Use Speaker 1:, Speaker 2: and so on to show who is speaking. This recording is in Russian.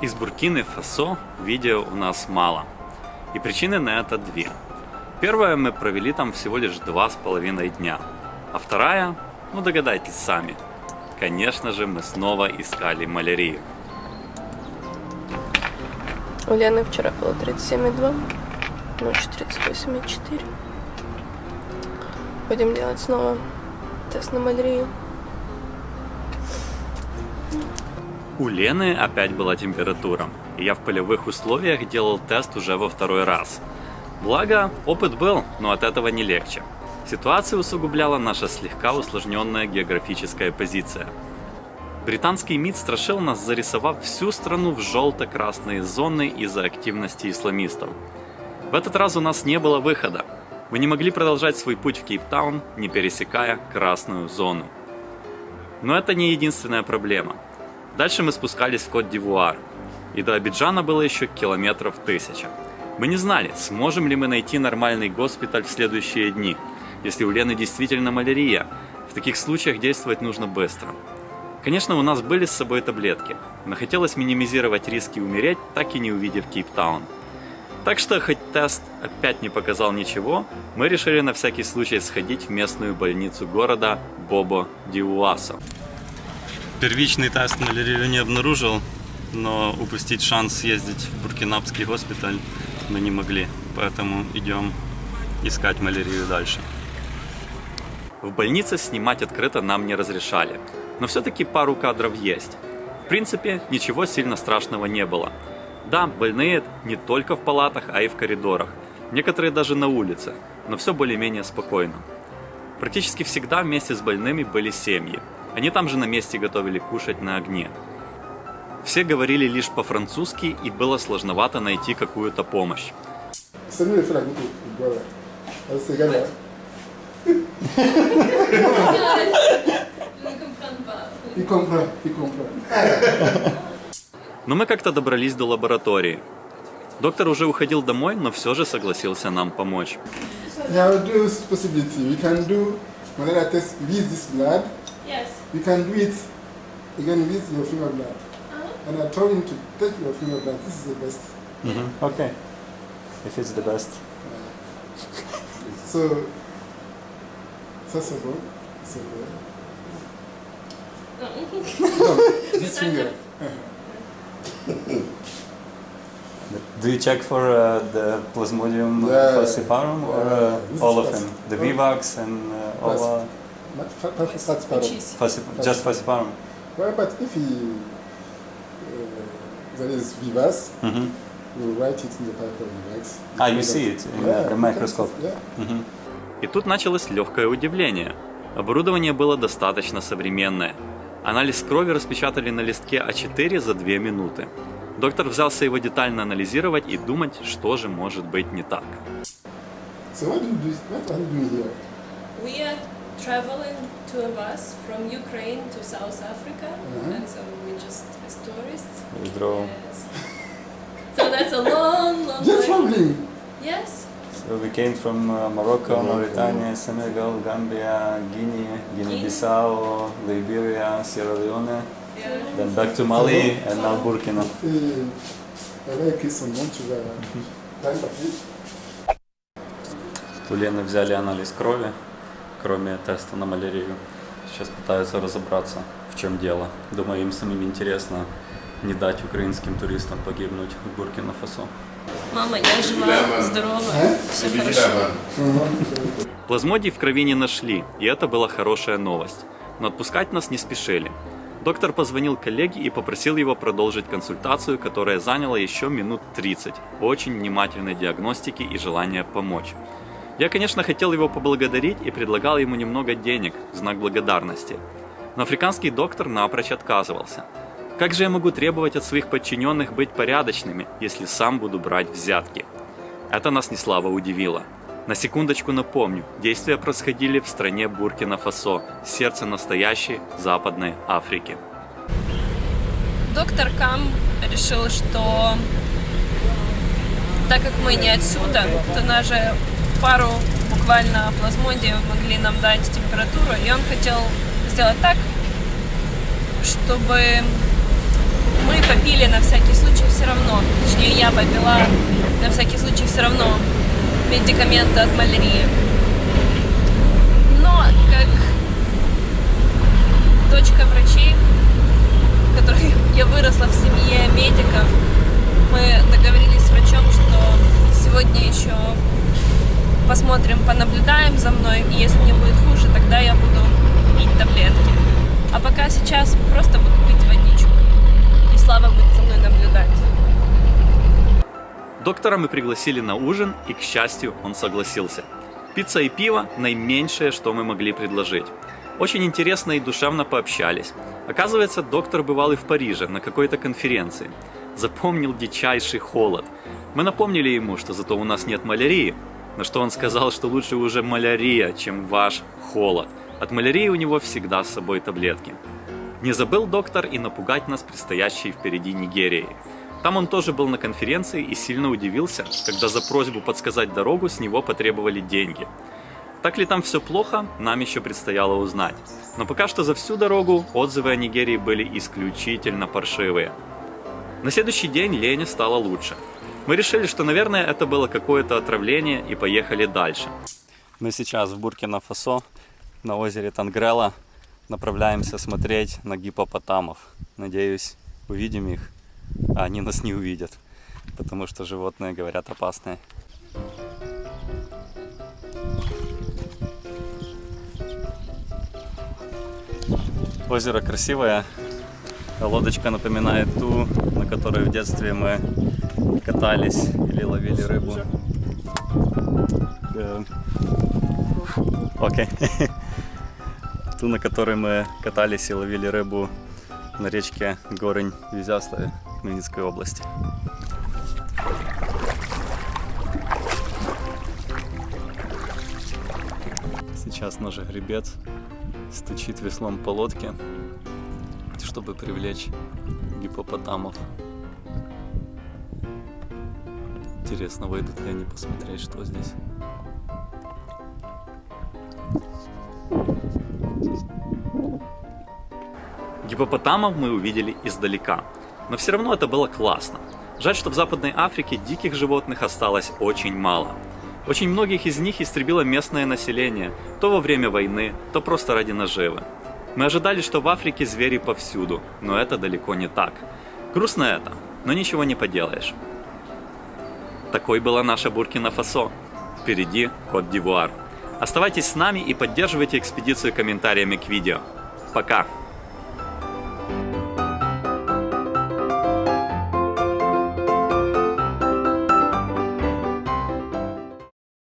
Speaker 1: Из Буркины-Фасо видео у нас мало. И причины на это две. Первая, мы провели там всего лишь 2,5 дня. А вторая, ну догадайтесь сами. Конечно же, мы снова искали малярию.
Speaker 2: У Лены вчера было 37,2, ночью 38,4. Будем делать снова тест на малярию.
Speaker 1: У Лены опять была температура, и я в полевых условиях делал тест уже во второй раз. Благо, опыт был, но от этого не легче. Ситуацию усугубляла наша слегка усложненная географическая позиция. Британский МИД страшил нас, зарисовав всю страну в желто-красные зоны из-за активности исламистов. В этот раз у нас не было выхода. Мы не могли продолжать свой путь в Кейптаун, не пересекая красную зону. Но это не единственная проблема. Дальше мы спускались в Кот-д'Ивуар, и до Абиджана было еще километров 1000. Мы не знали, сможем ли мы найти нормальный госпиталь в следующие дни. Если у Лены действительно малярия, в таких случаях действовать нужно быстро. Конечно, у нас были с собой таблетки, но хотелось минимизировать риски умереть, так и не увидев Кейптаун. Так что, хоть тест опять не показал ничего, мы решили на всякий случай сходить в местную больницу города Бобо-Диуасо. Первичный тест малярию не обнаружил, но упустить шанс съездить в буркинабский госпиталь мы не могли, поэтому идем искать малярию дальше. В больнице снимать открыто нам не разрешали, но все-таки пару кадров есть. В принципе, ничего сильно страшного не было. Да, больные не только в палатах, а и в коридорах, некоторые даже на улице, но все более-менее спокойно. Практически всегда вместе с больными были семьи. Они там же на месте готовили кушать на огне. Все говорили лишь по-французски, и было сложновато найти какую-то помощь. Но мы как-то добрались до лаборатории. Доктор уже уходил домой, но все же согласился нам помочь.
Speaker 3: Yes.
Speaker 4: You can do it again with your finger blood. And I told him to take your finger blood. This is the best.
Speaker 1: Okay. If it's the best.
Speaker 4: So, ça c'est bon. C'est bon. This finger.
Speaker 1: Do you check for the Plasmodium falciparum or all of them? The Vivax and all? Just falciparum.
Speaker 4: Well, but if there is Vivas, you write it in the paper Vivax.
Speaker 1: You see it in the microscope.
Speaker 4: Yeah.
Speaker 1: И тут началось легкое удивление. Оборудование было достаточно современное. Анализ крови распечатали на листке А4 за 2 минуты. Доктор взялся его детально анализировать и думать, что же может быть не так.
Speaker 4: So what are you doing here?
Speaker 3: We are traveling, two of us, from Ukraine to South Africa, and so we just as tourists.
Speaker 1: We drove.
Speaker 3: Yes. So that's a long, long
Speaker 4: Just
Speaker 3: way.
Speaker 4: traveling.
Speaker 3: Yes.
Speaker 1: So we came from Morocco, Mauritania, Senegal, Gambia, Guinea-Bissau, Liberia, Sierra Leone, then back to Mali and now Burkina. У Лены взяли анализ крови, кроме теста на малярию. Сейчас пытаются разобраться, в чем дело. Думаю, им самим интересно не дать украинским туристам погибнуть в Буркина-Фасо.
Speaker 3: Мама, я жива, здорова, все хорошо.
Speaker 1: Плазмодий в крови не нашли, и это была хорошая новость. Но отпускать нас не спешили. Доктор позвонил коллеге и попросил его продолжить консультацию, которая заняла еще минут 30, очень внимательной диагностики и желания помочь. Я, конечно, хотел его поблагодарить и предлагал ему немного денег в знак благодарности. Но африканский доктор напрочь отказывался. Как же я могу требовать от своих подчиненных быть порядочными, если сам буду брать взятки? Это нас неслабо удивило. На секундочку напомню, действия происходили в стране Буркина-Фасо, сердце настоящей Западной Африки.
Speaker 3: Доктор Кам решил, что так как мы не отсюда, то даже пару буквально плазмодиев могли нам дать температуру, и он хотел сделать так, чтобы
Speaker 5: мы попили на всякий случай все равно. Точнее, я попила на всякий случай все равно медикаменты от малярии. Но как дочка врачей, которой я выросла в семье медиков, мы договорились с врачом, что сегодня еще посмотрим, понаблюдаем за мной, и если мне будет хуже, тогда я буду пить таблетки. А пока сейчас просто буду пить водичку. И Слава будет за мной наблюдать.
Speaker 1: Доктора мы пригласили на ужин, и, к счастью, он согласился. Пицца и пиво – наименьшее, что мы могли предложить. Очень интересно и душевно пообщались. Оказывается, доктор бывал и в Париже на какой-то конференции. Запомнил дичайший холод. Мы напомнили ему, что зато у нас нет малярии, на что он сказал, что лучше уже малярия, чем ваш холод. От малярии у него всегда с собой таблетки. Не забыл доктор и напугать нас предстоящей впереди Нигерией. Там он тоже был на конференции и сильно удивился, когда за просьбу подсказать дорогу с него потребовали деньги. Так ли там все плохо, нам еще предстояло узнать. Но пока что за всю дорогу отзывы о Нигерии были исключительно паршивые. На следующий день Лене стало лучше. Мы решили, что, наверное, это было какое-то отравление, и поехали дальше. Мы сейчас в Буркина-Фасо, на озере Тангрела, направляемся смотреть на гиппопотамов. Надеюсь, увидим их, а они нас не увидят, потому что животные, говорят, опасные. Озеро красивое, лодочка напоминает ту, на которой в детстве мы катались или ловили рыбу. Окей. Ту, на которой мы катались и ловили рыбу на речке Горынь в Изяславе, Хмельницкой области. Сейчас наш гребец стучит веслом по лодке, чтобы привлечь гиппопотамов. Интересно, выйдут ли они посмотреть, что здесь. Гиппопотамов мы увидели издалека, но все равно это было классно. Жаль, что в Западной Африке диких животных осталось очень мало. Очень многих из них истребило местное население, то во время войны, то просто ради наживы. Мы ожидали, что в Африке звери повсюду, но это далеко не так. Грустно это, но ничего не поделаешь. Такой была наша Буркина-Фасо. Впереди Кот-д'Ивуар. Оставайтесь с нами и поддерживайте экспедицию комментариями к видео. Пока!